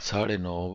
9:30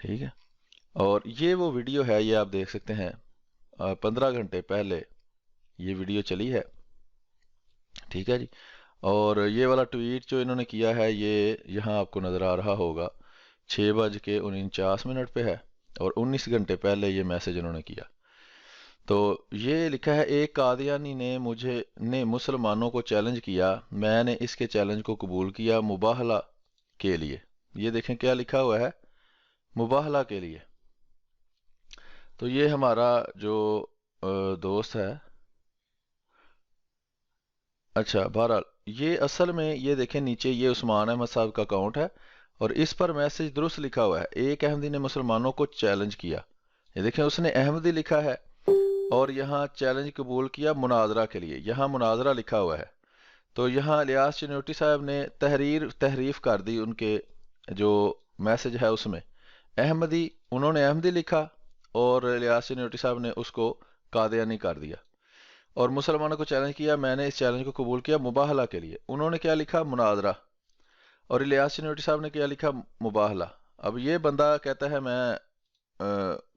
ٹھیک ہے، اور یہ وہ ویڈیو ہے، یہ آپ دیکھ سکتے ہیں 15 گھنٹے پہلے یہ ویڈیو چلی ہے، ٹھیک ہے جی۔ اور یہ والا ٹویٹ جو انہوں نے کیا ہے یہ یہاں آپ کو نظر آ رہا ہوگا 6:49 پہ ہے، اور 19 گھنٹے پہلے یہ میسج انہوں نے کیا۔ تو یہ لکھا ہے، ایک قادیانی نے مسلمانوں کو چیلنج کیا، میں نے اس کے چیلنج کو قبول کیا مباہلہ کے لیے۔ یہ دیکھیں کیا لکھا ہوا ہے، مباہلہ کے لیے۔ تو یہ ہمارا جو دوست ہے، اچھا بہرحال یہ اصل میں یہ دیکھیں نیچے یہ عثمان احمد صاحب کا اکاؤنٹ ہے، اور اس پر میسج درست لکھا ہوا ہے، ایک احمدی نے مسلمانوں کو چیلنج کیا۔ یہ دیکھیں اس نے احمدی لکھا ہے، اور یہاں چیلنج قبول کیا مناظرہ کے لیے، یہاں مناظرہ لکھا ہوا ہے۔ تو یہاں الیاس چنوٹی صاحب نے تحریف کر دی ان کے جو میسج ہے اس میں، احمدی انہوں نے احمدی لکھا، اور الیاس چنوٹی صاحب نے اس کو قادیانی کر دیا، اور مسلمانوں کو چیلنج کیا، میں نے اس چیلنج کو قبول کیا مباہلہ کے لیے۔ انہوں نے کیا لکھا، مناظرہ، اور الیاس چنوٹی صاحب نے کیا لکھا، مباہلہ۔ اب یہ بندہ کہتا ہے میں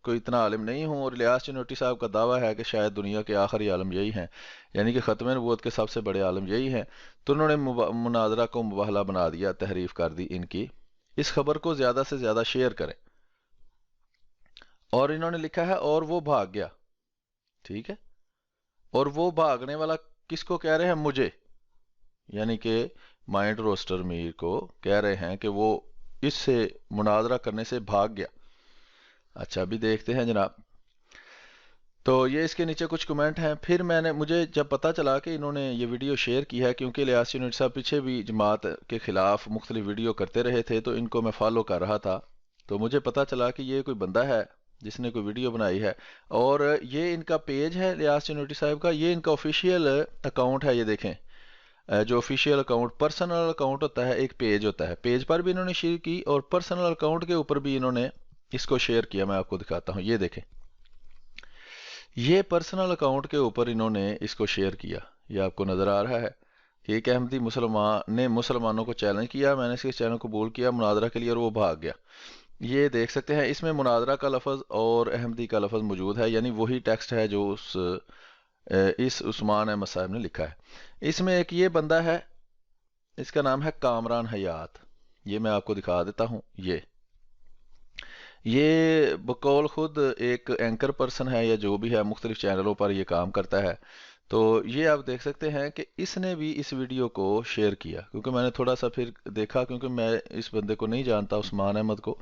کوئی اتنا عالم نہیں ہوں، اور الیاس چنوٹی صاحب کا دعویٰ ہے کہ شاید دنیا کے آخری عالم یہی ہیں، یعنی کہ ختم نبوت کے سب سے بڑے عالم یہی ہیں۔ تو انہوں نے مناظرہ کو مباہلہ بنا دیا، تحریف کر دی ان کی۔ اس خبر کو زیادہ سے زیادہ شیئر کریں۔ اور انہوں نے لکھا ہے، اور وہ بھاگ گیا، ٹھیک ہے، اور وہ بھاگنے والا کس کو کہہ رہے ہیں، مجھے، یعنی کہ مائنڈ روسٹر میر کو کہہ رہے ہیں کہ وہ اس سے مناظرہ کرنے سے بھاگ گیا۔ اچھا ابھی دیکھتے ہیں جناب، تو یہ اس کے نیچے کچھ کمنٹ ہیں۔ پھر مجھے جب پتا چلا کہ انہوں نے یہ ویڈیو شیئر کی ہے، کیونکہ الیاس یونٹ صاحب پیچھے بھی جماعت کے خلاف مختلف ویڈیو کرتے رہے تھے، تو ان کو میں فالو کر رہا تھا، تو مجھے پتا چلا کہ یہ کوئی بندہ ہے جس نے کوئی ویڈیو بنائی ہے، اور یہ ان کا پیج ہے الیاس چنوٹی صاحب کا، یہ ان کا آفیشیل اکاؤنٹ ہے۔ یہ دیکھیں جو آفیشیل اکاؤنٹ، پرسنل اکاؤنٹ ہوتا ہے، ایک پیج ہوتا ہے، پیج پر بھی انہوں نے شیئر کی، اور پرسنل اکاؤنٹ کے اوپر بھی انہوں نے اس کو شیئر کیا۔ میں آپ کو دکھاتا ہوں، یہ دیکھیں، یہ پرسنل اکاؤنٹ کے اوپر انہوں نے اس کو شیئر کیا، یہ آپ کو نظر آ رہا ہے کہ ایک احمدی مسلمانوں کو چیلنج کیا، میں نے اس کے چیلنج کو قبول کیا مناظرہ کے لیے، اور وہ بھاگ گیا۔ یہ دیکھ سکتے ہیں، اس میں مناظرہ کا لفظ اور احمدی کا لفظ موجود ہے، یعنی وہی ٹیکسٹ ہے جو اس عثمان احمد صاحب نے لکھا ہے۔ اس میں ایک یہ بندہ ہے، اس کا نام ہے کامران حیات، یہ میں آپ کو دکھا دیتا ہوں۔ یہ بقول خود ایک اینکر پرسن ہے، یا جو بھی ہے، مختلف چینلوں پر یہ کام کرتا ہے۔ تو یہ آپ دیکھ سکتے ہیں کہ اس نے بھی اس ویڈیو کو شیئر کیا، کیونکہ میں نے تھوڑا سا پھر دیکھا، کیونکہ میں اس بندے کو نہیں جانتا عثمان احمد کو،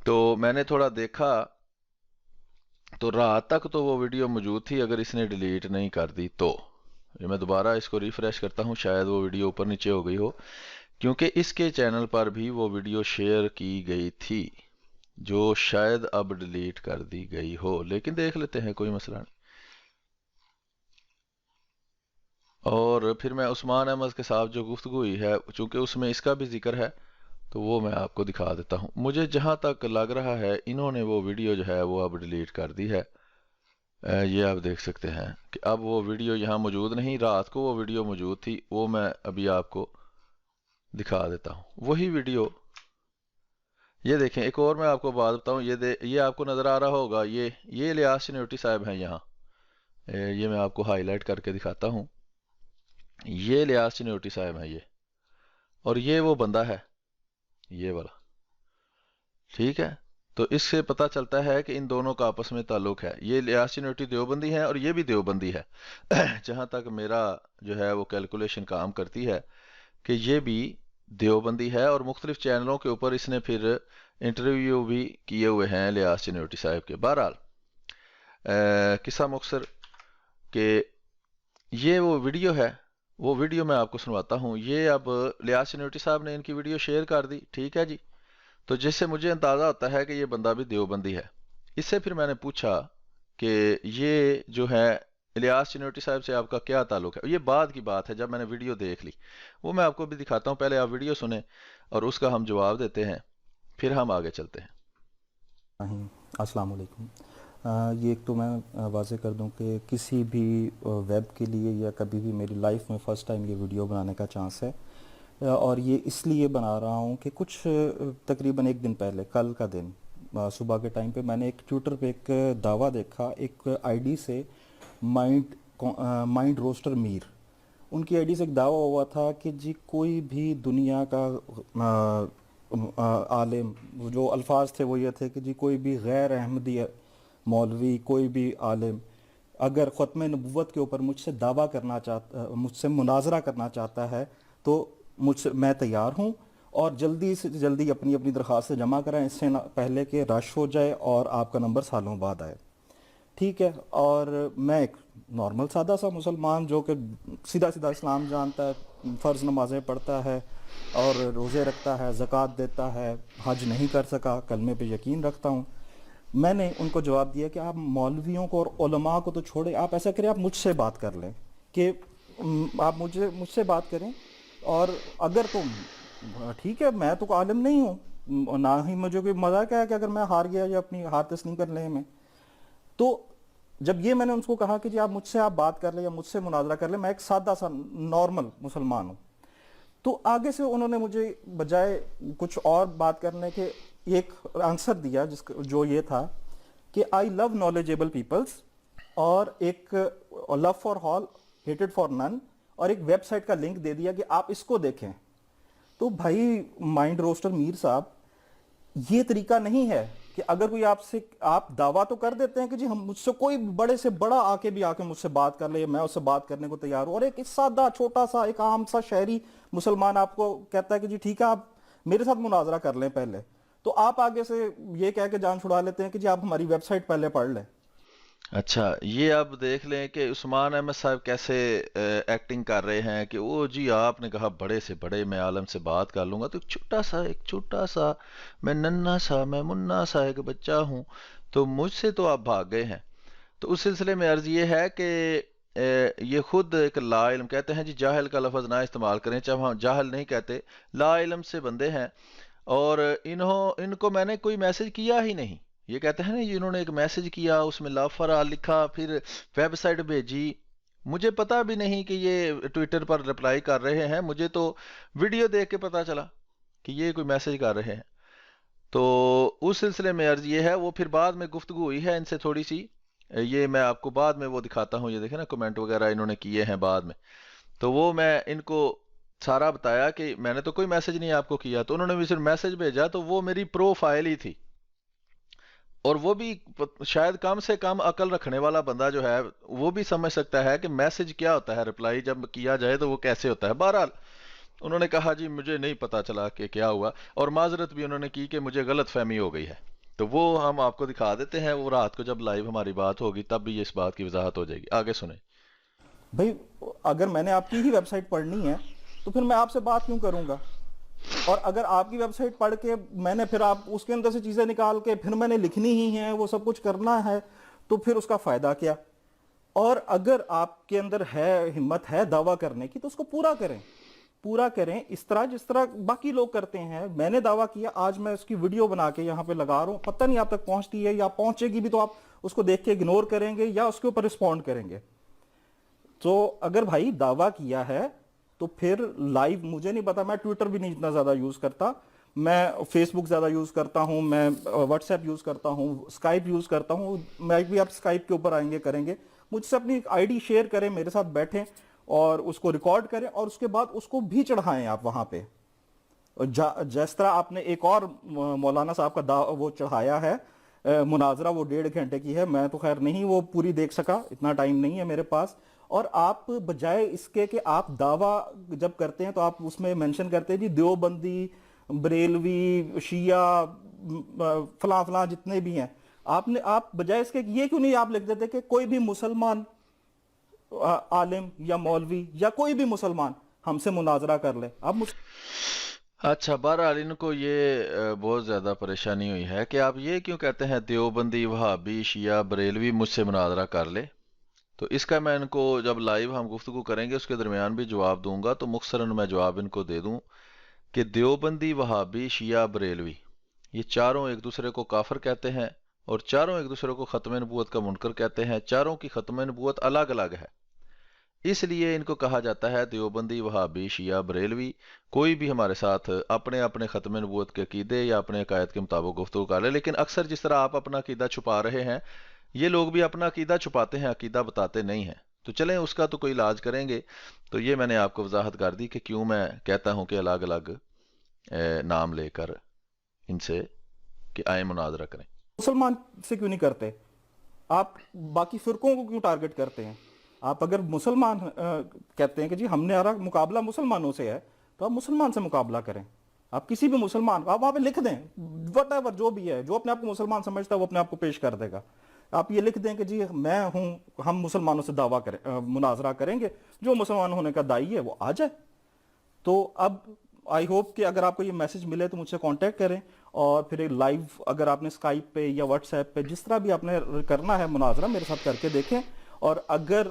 تو میں نے تھوڑا دیکھا، تو رات تک تو وہ ویڈیو موجود تھی، اگر اس نے ڈیلیٹ نہیں کر دی تو۔ یہ میں دوبارہ اس کو ریفریش کرتا ہوں، شاید وہ ویڈیو اوپر نیچے ہو گئی ہو، کیونکہ اس کے چینل پر بھی وہ ویڈیو شیئر کی گئی تھی، جو شاید اب ڈیلیٹ کر دی گئی ہو، لیکن دیکھ لیتے ہیں، کوئی مسئلہ نہیں۔ اور پھر میں عثمان احمد کے ساتھ جو گفتگو ہوئی ہے، چونکہ اس میں اس کا بھی ذکر ہے، تو وہ میں آپ کو دکھا دیتا ہوں۔ مجھے جہاں تک لگ رہا ہے انہوں نے وہ ویڈیو جو ہے وہ اب ڈیلیٹ کر دی ہے۔ یہ آپ دیکھ سکتے ہیں کہ اب وہ ویڈیو یہاں موجود نہیں، رات کو وہ ویڈیو موجود تھی، وہ میں ابھی آپ کو دکھا دیتا ہوں، وہی ویڈیو۔ یہ دیکھیں، ایک اور میں آپ کو بات بتاؤں، یہ آپ کو نظر آ رہا ہوگا، یہ الیاس چنوٹی صاحب ہیں یہاں، یہ میں آپ کو ہائی لائٹ کر کے دکھاتا ہوں، یہ الیاس چنوٹی صاحب ہیں یہ، اور یہ وہ بندہ ہے، یہ والا، ٹھیک ہے۔ تو اس سے پتہ چلتا ہے کہ ان دونوں کا آپس میں تعلق ہے، یہ الیاس چنوٹی دیوبندی ہے، اور یہ بھی دیوبندی ہے، جہاں تک میرا جو ہے وہ کیلکولیشن کام کرتی ہے کہ یہ بھی دیوبندی ہے، اور مختلف چینلوں کے اوپر اس نے پھر انٹرویو بھی کیے ہوئے ہیں الیاس چنوٹی صاحب کے۔ بہرحال قصہ مختصر کہ یہ وہ ویڈیو ہے، وہ ویڈیو میں آپ کو سنواتا ہوں۔ یہ اب الیاس چنوٹی صاحب نے ان کی ویڈیو شیئر کر دی، ٹھیک ہے جی، تو جس سے مجھے اندازہ ہوتا ہے کہ یہ بندہ بھی دیوبندی ہے۔ اس سے پھر میں نے پوچھا کہ یہ جو ہے الیاس چنوٹی صاحب سے آپ کا کیا تعلق ہے، یہ بعد کی بات ہے جب میں نے ویڈیو دیکھ لی، وہ میں آپ کو بھی دکھاتا ہوں، پہلے آپ ویڈیو سنیں اور اس کا ہم جواب دیتے ہیں، پھر ہم آگے چلتے ہیں۔ السلام علیکم۔ یہ ایک تو میں واضح کر دوں کہ کسی بھی ویب کے لیے یا کبھی بھی میری لائف میں فرسٹ ٹائم یہ ویڈیو بنانے کا چانس ہے، اور یہ اس لیے بنا رہا ہوں کہ کچھ تقریباً ایک دن پہلے، کل کا دن صبح کے ٹائم پہ میں نے ایک ٹویٹر پہ ایک دعویٰ دیکھا ایک آئی ڈی سے، مائنڈ روسٹر میر، ان کی آئی ڈی سے ایک دعویٰ ہوا تھا کہ جی کوئی بھی دنیا کا عالم، جو الفاظ تھے وہ یہ تھے کہ جی کوئی بھی غیر احمدی مولوی، کوئی بھی عالم اگر ختم نبوت کے اوپر مجھ سے دعویٰ کرنا چاہتا، مجھ سے مناظرہ کرنا چاہتا ہے تو میں تیار ہوں، اور جلدی سے جلدی اپنی درخواستیں جمع کرائیں اس سے پہلے کہ رش ہو جائے اور آپ کا نمبر سالوں بعد آئے. ٹھیک ہے، اور میں ایک نارمل سادہ سا مسلمان جو کہ سیدھا اسلام جانتا ہے، فرض نمازیں پڑھتا ہے اور روزے رکھتا ہے، زکوٰۃ دیتا ہے، حج نہیں کر سکا، کلمے پہ یقین رکھتا ہوں. میں نے ان کو جواب دیا کہ آپ مولویوں کو اور علماء کو تو چھوڑیں، آپ ایسا کریں آپ مجھ سے بات کر لیں، کہ آپ مجھ سے بات کریں، اور اگر تم ٹھیک ہے، میں تو عالم نہیں ہوں، نہ ہی مجھے کوئی مذاق ہے کہ اگر میں ہار گیا یا اپنی ہار تسلیم کر لیں میں. تو جب یہ میں نے ان کو کہا کہ جی آپ مجھ سے بات کر لیں یا مجھ سے مناظرہ کر لیں، میں ایک سادہ سا نارمل مسلمان ہوں، تو آگے سے انہوں نے مجھے بجائے کچھ اور بات کرنے کے ایک آنسر دیا جو یہ تھا کہ آئی لو نالجیبل پیپلز، اور ایک love for all hated for none, اور ایک ویب سائٹ کا لنک دے دیا کہ آپ اس کو دیکھیں. تو بھائی مائنڈ روسٹر میر صاحب، یہ طریقہ نہیں ہے کہ اگر کوئی آپ دعویٰ تو کر دیتے ہیں کہ جی ہم مجھ سے کوئی بڑے سے بڑا آ کے مجھ سے بات کر لے، میں اس سے بات کرنے کو تیار ہوں، اور ایک سادہ چھوٹا سا ایک عام سا شہری مسلمان آپ کو کہتا ہے کہ جی ٹھیک ہے آپ میرے ساتھ مناظرہ کر لیں پہلے، تو آپ آگے سے یہ کہہ کے جان چھڑا لیتے ہیں کہ جی آپ ہماری ویب سائٹ پہلے پڑھ لیں. اچھا، یہ آپ دیکھ لیں کہ عثمان احمد صاحب کیسے ایکٹنگ کر رہے ہیں کہ وہ جی آپ نے کہا بڑے سے بڑے میں عالم سے بات کر لوں گا، تو ایک چھوٹا سا میں ننھا سا میں منا سا ایک بچہ ہوں، تو مجھ سے تو آپ بھاگ گئے ہیں. تو اس سلسلے میں عرض یہ ہے کہ یہ خود ایک لا علم کہتے ہیں جی جاہل کا لفظ نہ استعمال کریں، چاہے ہم جاہل نہیں کہتے، لا علم سے بندے ہیں، اور ان کو میں نے کوئی میسج کیا ہی نہیں. یہ کہتے ہیں نا جی انہوں نے ایک میسج کیا، اس میں لافرا لکھا، پھر ویب سائٹ بھیجی، مجھے پتا بھی نہیں کہ یہ ٹویٹر پر رپلائی کر رہے ہیں، مجھے تو ویڈیو دیکھ کے پتا چلا کہ یہ کوئی میسج کر رہے ہیں. تو اس سلسلے میں عرض یہ ہے، وہ پھر بعد میں گفتگو ہوئی ہے ان سے تھوڑی سی، یہ میں آپ کو بعد میں وہ دکھاتا ہوں، یہ دیکھیں نا کمنٹ وغیرہ انہوں نے کیے ہیں بعد میں، تو وہ میں ان کو سارا بتایا کہ میں نے تو کوئی میسج نہیں آپ کو کیا، تو انہوں نے بھی صرف میسج بھیجا، تو وہ میری پروفائل ہی تھی، اور وہ بھی شاید کم سے کم عقل رکھنے والا بندہ جو ہے وہ بھی سمجھ سکتا ہے کہ میسج کیا ہوتا ہے، رپلائی جب کیا جائے تو وہ کیسے ہوتا ہے. بہرحال انہوں نے کہا جی مجھے نہیں پتا چلا کہ کیا ہوا، اور معذرت بھی انہوں نے کی کہ مجھے غلط فہمی ہو گئی ہے. تو وہ ہم آپ کو دکھا دیتے ہیں، وہ رات کو جب لائیو ہماری بات ہوگی تب بھی اس بات کی وضاحت ہو جائے گی. آگے سنیں. بھائی اگر میں نے آپ کی ہی ویب سائٹ پڑھنی ہے تو پھر میں آپ سے بات کیوں کروں گا؟ اور اگر آپ کی ویب سائٹ پڑھ کے میں نے پھر آپ اس کے اندر سے چیزیں نکال کے پھر میں نے لکھنی ہی ہیں، وہ سب کچھ کرنا ہے، تو پھر اس کا فائدہ کیا؟ اور اگر آپ کے اندر ہے ہمت ہے دعویٰ کرنے کی تو اس کو پورا کریں اس طرح جس طرح باقی لوگ کرتے ہیں. میں نے دعویٰ کیا، آج میں اس کی ویڈیو بنا کے یہاں پہ لگا رہا ہوں، پتہ نہیں آپ تک پہنچتی ہے یا پہنچے گی بھی تو آپ اس کو دیکھ کے اگنور کریں گے یا اس کے اوپر رسپونڈ کریں گے. تو اگر بھائی دعویٰ کیا ہے تو پھر لائیو، مجھے نہیں پتا، میں ٹویٹر بھی نہیں اتنا زیادہ یوز کرتا، میں فیس بک زیادہ یوز کرتا ہوں، میں واٹس ایپ یوز کرتا ہوں، اسکائپ یوز کرتا ہوں، میں بھی آپ اسکائپ کے اوپر آئیں گے کریں گے، مجھ سے اپنی آئی ڈی شیئر کریں، میرے ساتھ بیٹھیں اور اس کو ریکارڈ کریں، اور اس کے بعد اس کو بھی چڑھائیں آپ وہاں پہ. جس طرح آپ نے ایک اور مولانا صاحب کا وہ چڑھایا ہے مناظرہ، وہ 1.5 گھنٹے کی ہے، میں تو خیر نہیں وہ پوری دیکھ سکا، اتنا ٹائم نہیں ہے میرے پاس. اور آپ بجائے اس کے کہ آپ دعویٰ جب کرتے ہیں تو آپ اس میں مینشن کرتے ہیں جی دیوبندی، بریلوی، شیعہ، فلاں فلاں جتنے بھی ہیں، آپ بجائے اس کے یہ کیوں نہیں آپ لکھ دیتے کہ کوئی بھی مسلمان عالم یا مولوی یا کوئی بھی مسلمان ہم سے مناظرہ کر لے. اچھا، بہرحال ان کو یہ بہت زیادہ پریشانی ہوئی ہے کہ آپ یہ کیوں کہتے ہیں دیوبندی، وہابی، شیعہ، بریلوی مجھ سے مناظرہ کر لے. تو اس کا میں ان کو جب لائیو ہم گفتگو کریں گے اس کے درمیان بھی جواب دوں گا، تو مختصراً میں جواب ان کو دے دوں کہ دیوبندی، وہابی، شیعہ، بریلوی، یہ چاروں ایک دوسرے کو کافر کہتے ہیں، اور چاروں ایک دوسرے کو ختم نبوت کا منکر کہتے ہیں. چاروں کی ختم نبوت الگ الگ ہے. اس لیے ان کو کہا جاتا ہے دیوبندی، وہابی، شیعہ، بریلوی۔ کوئی بھی ہمارے ساتھ اپنے اپنے ختم نبوت کے عقیدے یا اپنے عقائد کے مطابق گفتگو کر لے، لیکن اکثر جس طرح آپ اپنا عقیدہ چھپا رہے ہیں، یہ لوگ بھی اپنا عقیدہ چھپاتے ہیں، عقیدہ بتاتے نہیں ہیں۔ تو چلیں اس کا تو کوئی علاج کریں گے۔ تو یہ میں نے آپ کو وضاحت کر دی کہ کیوں میں کہتا ہوں کہ الگ الگ نام لے کر ان سے کہ آئیں مناظرہ کریں۔ مسلمان سے کیوں نہیں کرتے؟ آپ باقی فرقوں کو کیوں ٹارگٹ کرتے ہیں؟ آپ اگر مسلمان کہتے ہیں کہ جی ہم نے ہمارا مقابلہ مسلمانوں سے ہے، تو آپ مسلمان سے مقابلہ کریں۔ آپ کسی بھی مسلمان آپ وہاں پہ لکھ دیں وٹ ایور، جو بھی ہے، جو اپنے آپ کو مسلمان سمجھتا ہے وہ اپنے آپ کو پیش کر دے گا۔ آپ یہ لکھ دیں کہ جی میں ہوں، ہم مسلمانوں سے دعویٰ کریں، مناظرہ کریں گے، جو مسلمان ہونے کا داعی ہے وہ آ جائے۔ تو اب آئی ہوپ کہ اگر آپ کو یہ میسج ملے تو مجھ سے کانٹیکٹ کریں، اور پھر ایک لائیو اگر آپ نے سکائپ پہ یا واٹس ایپ پہ جس طرح بھی آپ نے کرنا ہے مناظرہ میرے ساتھ کر کے دیکھیں۔ اور اگر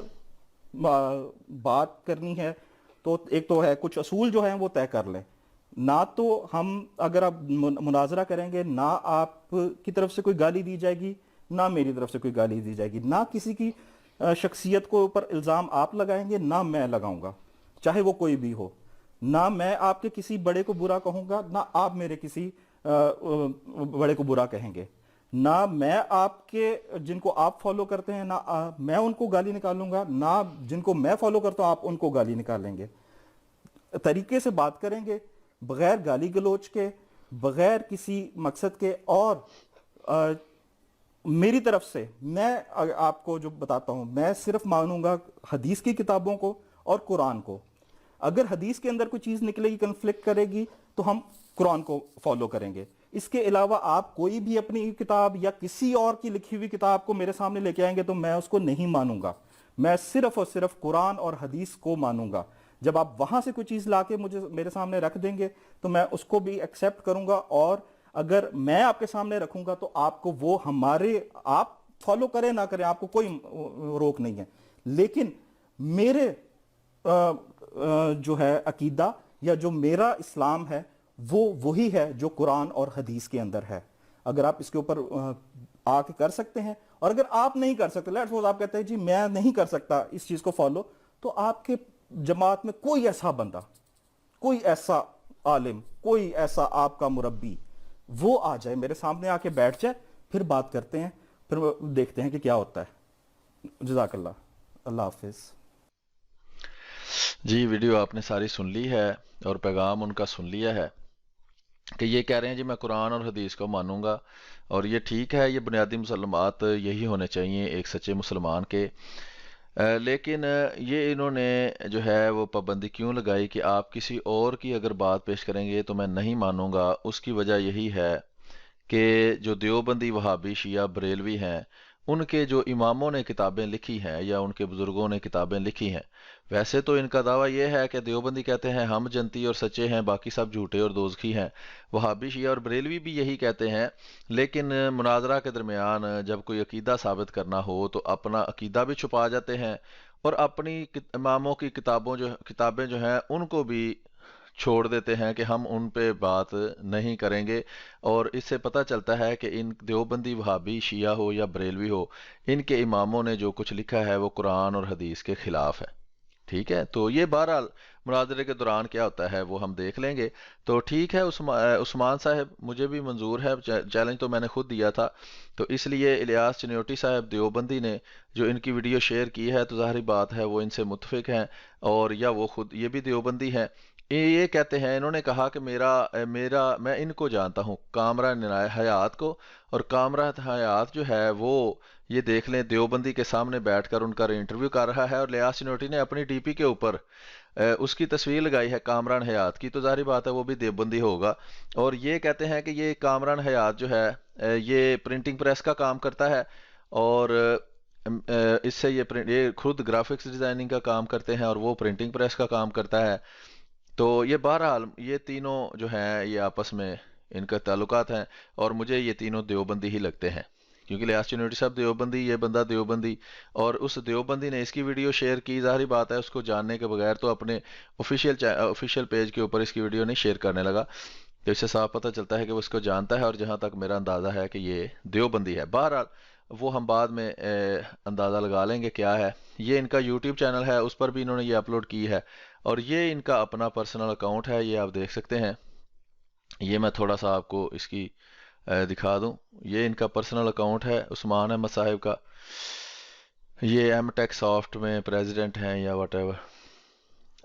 بات کرنی ہے تو ایک تو ہے کچھ اصول جو ہیں وہ طے کر لیں۔ نہ تو ہم اگر آپ مناظرہ کریں گے، نہ آپ کی طرف سے کوئی گالی دی جائے گی، نہ میری طرف سے کوئی گالی دی جائے گی، نہ کسی کی شخصیت کو اوپر الزام آپ لگائیں گے، نہ میں لگاؤں گا، چاہے وہ کوئی بھی ہو۔ نہ میں آپ کے کسی بڑے کو برا کہوں گا، نہ آپ میرے کسی بڑے کو برا کہیں گے۔ نہ میں آپ کے جن کو آپ فالو کرتے ہیں، نہ میں ان کو گالی نکالوں گا، نہ جن کو میں فالو کرتا ہوں آپ ان کو گالی نکالیں گے۔ طریقے سے بات کریں گے، بغیر گالی گلوچ کے، بغیر کسی مقصد کے۔ اور میری طرف سے میں آپ کو جو بتاتا ہوں، میں صرف مانوں گا حدیث کی کتابوں کو اور قرآن کو۔ اگر حدیث کے اندر کوئی چیز نکلے گی کنفلکٹ کرے گی تو ہم قرآن کو فالو کریں گے۔ اس کے علاوہ آپ کوئی بھی اپنی کتاب یا کسی اور کی لکھی ہوئی کتاب کو میرے سامنے لے کے آئیں گے تو میں اس کو نہیں مانوں گا۔ میں صرف اور صرف قرآن اور حدیث کو مانوں گا۔ جب آپ وہاں سے کوئی چیز لا کے میرے سامنے رکھ دیں گے تو میں اس کو بھی ایکسیپٹ کروں گا، اور اگر میں آپ کے سامنے رکھوں گا تو آپ کو وہ آپ فالو کریں نہ کریں، آپ کو کوئی روک نہیں ہے۔ لیکن میرے جو ہے عقیدہ یا جو میرا اسلام ہے وہ وہی ہے جو قرآن اور حدیث کے اندر ہے۔ اگر آپ اس کے اوپر آ کے کر سکتے ہیں، اور اگر آپ نہیں کر سکتے، لیٹس سپوز آپ کہتے ہیں جی میں نہیں کر سکتا اس چیز کو فالو، تو آپ کے جماعت میں کوئی ایسا بندہ، کوئی ایسا عالم، کوئی ایسا آپ کا مربی، وہ آ جائے میرے سامنے، آ کے بیٹھ جائے، پھر بات کرتے ہیں، پھر دیکھتے ہیں کہ کیا ہوتا ہے۔ جزاک اللہ۔ اللہ حافظ۔ جی ویڈیو آپ نے ساری سن لی ہے اور پیغام ان کا سن لیا ہے کہ یہ کہہ رہے ہیں جی میں قرآن اور حدیث کو مانوں گا، اور یہ ٹھیک ہے، یہ بنیادی مسلمات یہی ہونے چاہیے ایک سچے مسلمان کے۔ لیکن یہ انہوں نے جو ہے وہ پابندی کیوں لگائی کہ آپ کسی اور کی اگر بات پیش کریں گے تو میں نہیں مانوں گا؟ اس کی وجہ یہی ہے کہ جو دیوبندی، وہابی، شیعہ، بریلوی ہیں، ان کے جو اماموں نے کتابیں لکھی ہیں یا ان کے بزرگوں نے کتابیں لکھی ہیں، ویسے تو ان کا دعویٰ یہ ہے کہ دیوبندی کہتے ہیں ہم جنتی اور سچے ہیں، باقی سب جھوٹے اور دوزخی ہیں۔ وہابی، شیعہ اور بریلوی بھی یہی کہتے ہیں، لیکن مناظرہ کے درمیان جب کوئی عقیدہ ثابت کرنا ہو تو اپنا عقیدہ بھی چھپا جاتے ہیں، اور اپنی اماموں کی کتابیں جو ہیں ان کو بھی چھوڑ دیتے ہیں کہ ہم ان پہ بات نہیں کریں گے۔ اور اس سے پتہ چلتا ہے کہ ان دیوبندی، وہابی، شیعہ ہو یا بریلوی ہو، ان کے اماموں نے جو کچھ لکھا ہے وہ قرآن اور حدیث کے خلاف ہے۔ ٹھیک ہے، تو یہ بہرحال مناظرے کے دوران کیا ہوتا ہے وہ ہم دیکھ لیں گے۔ تو ٹھیک ہے عثمان صاحب، مجھے بھی منظور ہے، چیلنج تو میں نے خود دیا تھا، تو اس لیے الیاس چنیوٹی صاحب دیوبندی نے جو ان کی ویڈیو شیئر کی ہے تو ظاہری بات ہے وہ ان سے متفق ہیں، اور یا وہ خود یہ بھی دیوبندی ہیں۔ یہ کہتے ہیں، انہوں نے کہا کہ میں ان کو جانتا ہوں، کامران حیات کو، اور کامران حیات جو ہے وہ یہ دیکھ لیں دیوبندی کے سامنے بیٹھ کر ان کا انٹرویو کر رہا ہے، اور الیاس چنوٹی نے اپنی ڈی پی کے اوپر اس کی تصویر لگائی ہے کامران حیات کی، تو ظاہری بات ہے وہ بھی دیوبندی ہوگا۔ اور یہ کہتے ہیں کہ یہ کامران حیات جو ہے یہ پرنٹنگ پریس کا کام کرتا ہے، اور اس سے یہ خود گرافکس ڈیزائننگ کا کام کرتے ہیں اور وہ پرنٹنگ پریس کا کام کرتا ہے۔ تو یہ بہرحال یہ تینوں جو ہیں یہ آپس میں ان کے تعلقات ہیں، اور مجھے یہ تینوں دیوبندی ہی لگتے ہیں، کیونکہ الیاس چنوٹی صاحب دیوبندی، یہ بندہ دیوبندی، اور اس دیوبندی نے اس کی ویڈیو شیئر کی، ظاہری بات ہے اس کو جاننے کے بغیر تو اپنے آفیشیل پیج کے اوپر اس کی ویڈیو نہیں شیئر کرنے لگا، تو اس سے صاف پتہ چلتا ہے کہ وہ اس کو جانتا ہے، اور جہاں تک میرا اندازہ ہے کہ یہ دیوبندی ہے۔ بہرحال وہ ہم بعد میں اندازہ لگا لیں گے کیا ہے. یہ ان کا یوٹیوب چینل ہے, اس پر بھی انہوں نے یہ اپلوڈ کی ہے, اور یہ ان کا اپنا پرسنل اکاؤنٹ ہے, یہ آپ دیکھ سکتے ہیں. یہ میں تھوڑا سا آپ کو اس کی دکھا دوں. یہ ان کا پرسنل اکاؤنٹ ہے عثمان احمد صاحب کا. یہ ایم ٹیک سافٹ میں پریزیڈنٹ ہیں یا واٹ ایور.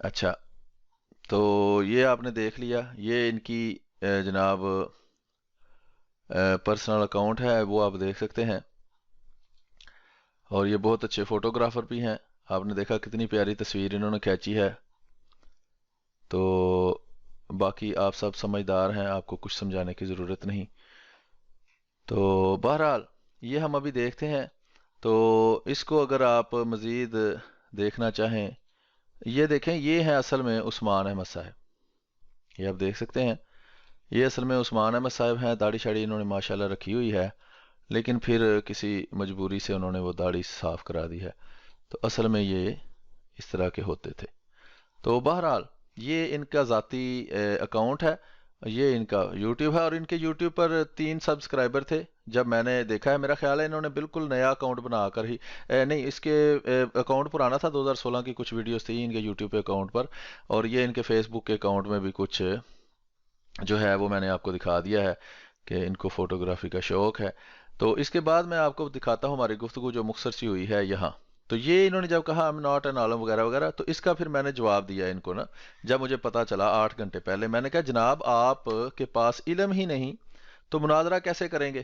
اچھا, تو یہ آپ نے دیکھ لیا, یہ ان کی جناب پرسنل اکاؤنٹ ہے, وہ آپ دیکھ سکتے ہیں. اور یہ بہت اچھے فوٹوگرافر بھی ہیں, آپ نے دیکھا کتنی پیاری تصویر انہوں نے کھینچی ہے. تو باقی آپ سب سمجھدار ہیں, آپ کو کچھ سمجھانے کی ضرورت نہیں. تو بہرحال یہ ہم ابھی دیکھتے ہیں. تو اس کو اگر آپ مزید دیکھنا چاہیں, یہ دیکھیں, یہ ہے اصل میں عثمان احمد صاحب. یہ آپ دیکھ سکتے ہیں, یہ اصل میں عثمان احمد صاحب ہیں. داڑھی شاڑھی انہوں نے ماشاءاللہ رکھی ہوئی ہے, لیکن پھر کسی مجبوری سے انہوں نے وہ داڑھی صاف کرا دی ہے. تو اصل میں یہ اس طرح کے ہوتے تھے. تو بہرحال یہ ان کا ذاتی اکاؤنٹ ہے, یہ ان کا یوٹیوب ہے, اور ان کے یوٹیوب پر 3 سبسکرائبر تھے جب میں نے دیکھا ہے. میرا خیال ہے انہوں نے بالکل نیا اکاؤنٹ بنا کر ہی نہیں, اس کے اکاؤنٹ پرانا تھا, 2016 کی کچھ ویڈیوز تھی ان کے یوٹیوب پہ اکاؤنٹ پر, اور یہ ان کے فیس بک کے اکاؤنٹ میں بھی کچھ جو ہے وہ میں نے آپ کو دکھا دیا ہے کہ ان کو فوٹوگرافی کا شوق ہے. تو اس کے بعد میں آپ کو دکھاتا ہوں ہماری گفتگو جو مختصر سی ہوئی ہے یہاں. تو یہ انہوں نے جب کہا I'm not an عالم وغیرہ وغیرہ, تو اس کا پھر میں نے جواب دیا ان کو نا, جب مجھے پتا چلا 8 گھنٹے پہلے. میں نے کہا جناب آپ کے پاس علم ہی نہیں تو مناظرہ کیسے کریں گے؟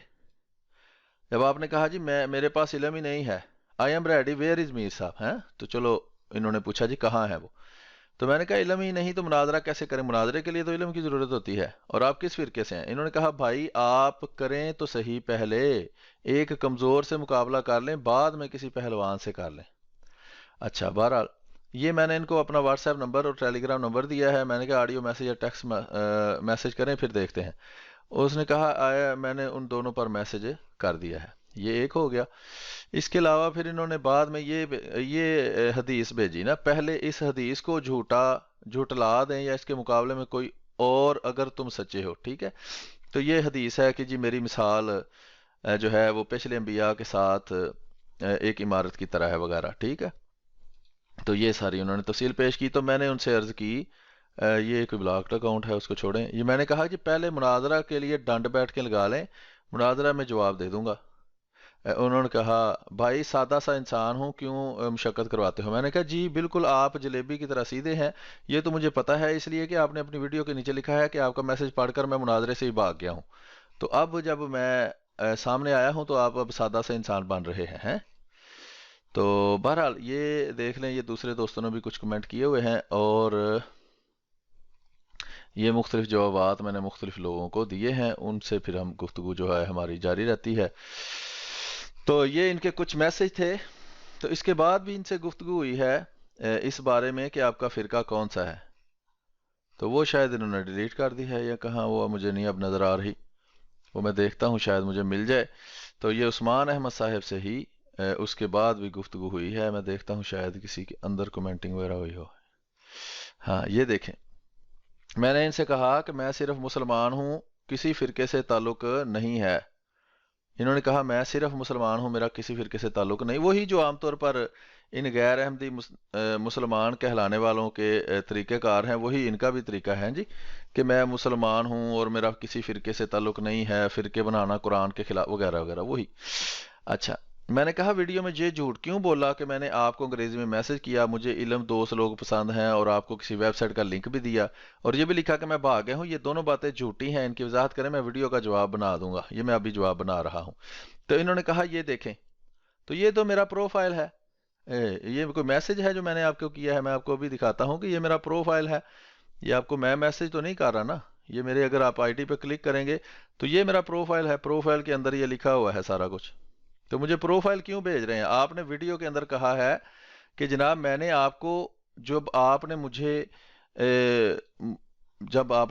جب آپ نے کہا جی میرے پاس علم ہی نہیں ہے, I am ready, where is میر صاحب ہیں, تو چلو انہوں نے پوچھا جی کہاں ہے وہ. تو میں نے کہا علم ہی نہیں تو مناظرہ کیسے کریں؟ مناظرے کے لیے تو علم کی ضرورت ہوتی ہے. اور آپ کس فرقے سے ہیں؟ انہوں نے کہا بھائی آپ کریں تو صحیح, پہلے ایک کمزور سے مقابلہ کر لیں, بعد میں کسی پہلوان سے کر لیں. اچھا, بہرحال یہ میں نے ان کو اپنا واٹس ایپ نمبر اور ٹیلی گرام نمبر دیا ہے. میں نے کہا آڈیو میسج یا ٹیکسٹ میسج کریں, پھر دیکھتے ہیں. اس نے کہا آیا, میں نے ان دونوں پر میسج کر دیا ہے. یہ ایک ہو گیا. اس کے علاوہ پھر انہوں نے بعد میں یہ حدیث بھیجی نا, پہلے اس حدیث کو جھوٹلا دیں یا اس کے مقابلے میں کوئی اور اگر تم سچے ہو, ٹھیک ہے. تو یہ حدیث ہے کہ جی میری مثال جو ہے وہ پچھلے انبیاء کے ساتھ ایک عمارت کی طرح ہے وغیرہ, ٹھیک ہے. تو یہ ساری انہوں نے تفصیل پیش کی. تو میں نے ان سے عرض کی یہ کوئی بلاکڈ اکاؤنٹ ہے, اس کو چھوڑیں. یہ میں نے کہا کہ پہلے مناظرہ کے لیے ڈنڈ بیٹھ کے لگا لیں, مناظرہ میں جواب دے دوں گا. انہوں نے کہا بھائی سادہ سا انسان ہوں, کیوں مشقت کرواتے ہو؟ میں نے کہا جی بالکل آپ جلیبی کی طرح سیدھے ہیں, یہ تو مجھے پتا ہے, اس لیے کہ آپ نے اپنی ویڈیو کے نیچے لکھا ہے کہ آپ کا میسج پڑھ کر میں مناظرے سے ہی بھاگ گیا ہوں. تو اب جب میں سامنے آیا ہوں تو آپ اب سادہ سا انسان بن رہے ہیں. تو بہرحال یہ دیکھ لیں, یہ دوسرے دوستوں نے بھی کچھ کمنٹ کیے ہوئے ہیں, اور یہ مختلف جوابات میں نے مختلف لوگوں کو دیے ہیں, ان سے پھر ہم گفتگو جو ہے ہماری جاری رہتی ہے. تو یہ ان کے کچھ میسج تھے. تو اس کے بعد بھی ان سے گفتگو ہوئی ہے اس بارے میں کہ آپ کا فرقہ کون سا ہے. تو وہ شاید انہوں نے ڈیلیٹ کر دی ہے یا کہاں, وہ مجھے نہیں اب نظر آ رہی, وہ میں دیکھتا ہوں شاید مجھے مل جائے. تو یہ عثمان احمد صاحب سے ہی اس کے بعد بھی گفتگو ہوئی ہے. میں دیکھتا ہوں شاید کسی کے اندر کومنٹنگ وغیرہ ہوئی ہو. ہاں یہ دیکھیں, میں نے ان سے کہا کہ میں صرف مسلمان ہوں, کسی فرقے سے تعلق نہیں ہے. انہوں نے کہا میں صرف مسلمان ہوں, میرا کسی فرقے سے تعلق نہیں. وہی جو عام طور پر ان غیر احمدی مسلمان کہلانے والوں کے طریقہ کار ہیں, وہی ان کا بھی طریقہ ہے جی, کہ میں مسلمان ہوں اور میرا کسی فرقے سے تعلق نہیں ہے, فرقے بنانا قرآن کے خلاف وغیرہ وغیرہ, وہی. اچھا, میں نے کہا ویڈیو میں یہ جھوٹ کیوں بولا کہ میں نے آپ کو انگریزی میں میسج کیا, مجھے علم دوست لوگ پسند ہیں, اور آپ کو کسی ویب سائٹ کا لنک بھی دیا, اور یہ بھی لکھا کہ میں بھاگ گیا ہوں. یہ دونوں باتیں جھوٹی ہیں, ان کی وضاحت کریں, میں ویڈیو کا جواب بنا دوں گا. یہ میں ابھی جواب بنا رہا ہوں. تو انہوں نے کہا یہ دیکھیں, تو یہ تو میرا پروفائل ہے, یہ کوئی میسج ہے جو میں نے آپ کو کیا ہے, میں آپ کو ابھی دکھاتا ہوں کہ یہ میرا پروفائل ہے. یہ آپ کو میں میسج تو نہیں کر رہا نا, یہ میرے اگر آپ آئی ڈی پہ کلک کریں گے تو یہ میرا پروفائل ہے, پروفائل کے اندر یہ لکھا ہوا ہے سارا کچھ. تو مجھے پروفائل کیوں بھیج رہے ہیں؟ آپ نے ویڈیو کے اندر کہا ہے کہ جناب میں نے آپ کو جب آپ نے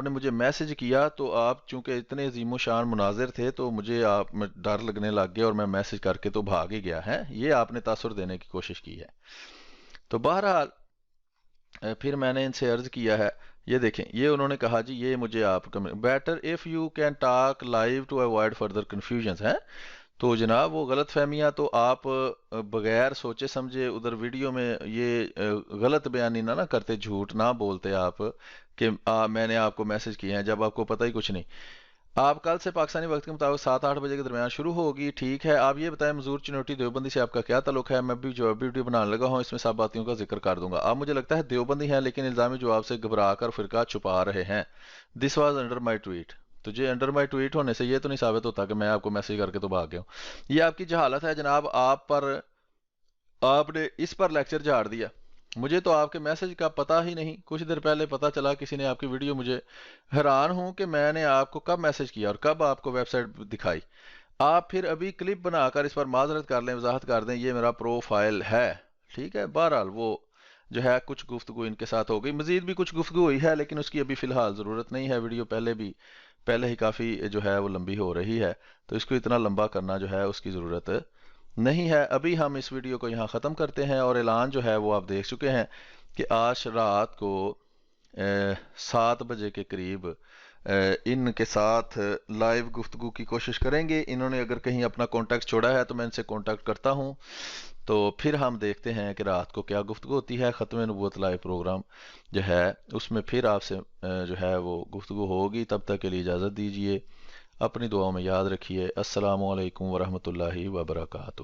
مجھے میسج کیا تو آپ چونکہ اتنے عظیم و شان مناظر تھے تو مجھے آپ میں ڈر لگنے لگ گیا اور میں میسج کر کے تو بھاگ ہی گیا ہے. یہ آپ نے تاثر دینے کی کوشش کی ہے. تو بہرحال پھر میں نے ان سے عرض کیا ہے, یہ دیکھیں, یہ انہوں نے کہا جی یہ مجھے آپ better if you can talk live to avoid further confusions ہیں. تو جناب وہ غلط فہمیاں تو آپ بغیر سوچے سمجھے ادھر ویڈیو میں یہ غلط بیانی نہ کرتے، جھوٹ نہ بولتے آپ کہ میں نے آپ کو میسج کیا ہے جب آپ کو پتہ ہی کچھ نہیں۔ آپ کل سے پاکستانی وقت کے مطابق 7-8 بجے کے درمیان شروع ہوگی، ٹھیک ہے؟ آپ یہ بتائیں منظور چنوٹی دیوبندی سے آپ کا کیا تعلق ہے؟ میں بھی جوابی ویڈیو بنانے لگا ہوں، اس میں سب باتیوں کا ذکر کر دوں گا۔ آپ مجھے لگتا ہے دیوبندی ہیں لیکن الزامی جواب سے گھبرا کر فرقہ چھپا رہے ہیں۔ This was under my tweet. تو یہ انڈر مائی ٹویٹ ہونے سے یہ تو نہیں ثابت ہوتا کہ میں آپ کو میسج کر کے تو بھاگ گیا ہوں۔ یہ آپ کی جہالت ہے جناب، آپ نے اس پر لیکچر جھاڑ دیا۔ مجھے تو آپ کے میسج کا پتہ ہی نہیں، کچھ دیر پہلے پتہ چلا کسی نے آپ کی ویڈیو، مجھے حیران ہوں کہ میں نے آپ کو کب میسج کیا اور کب آپ کو ویب سائٹ دکھائی۔ آپ پھر ابھی کلپ بنا کر اس پر معذرت کر لیں، وضاحت کر دیں یہ میرا پروفائل ہے، ٹھیک ہے؟ بہرحال وہ جو ہے کچھ گفتگو ان کے ساتھ ہو گئی، مزید بھی کچھ گفتگو ہوئی ہے لیکن اس کی ابھی فی الحال ضرورت نہیں ہے، ویڈیو پہلے ہی کافی جو ہے وہ لمبی ہو رہی ہے، تو اس کو اتنا لمبا کرنا جو ہے اس کی ضرورت نہیں ہے۔ ابھی ہم اس ویڈیو کو یہاں ختم کرتے ہیں، اور اعلان جو ہے وہ آپ دیکھ چکے ہیں کہ آج رات کو 7 بجے کے قریب ان کے ساتھ لائیو گفتگو کی کوشش کریں گے۔ انہوں نے اگر کہیں اپنا کانٹیکٹ چھوڑا ہے تو میں ان سے کانٹیکٹ کرتا ہوں، تو پھر ہم دیکھتے ہیں کہ رات کو کیا گفتگو ہوتی ہے۔ ختم نبوت لائیو پروگرام جو ہے اس میں پھر آپ سے جو ہے وہ گفتگو ہوگی۔ تب تک کے لیے اجازت دیجیے، اپنی دعاؤں میں یاد رکھیے۔ السلام علیکم ورحمۃ اللہ وبرکاتہ۔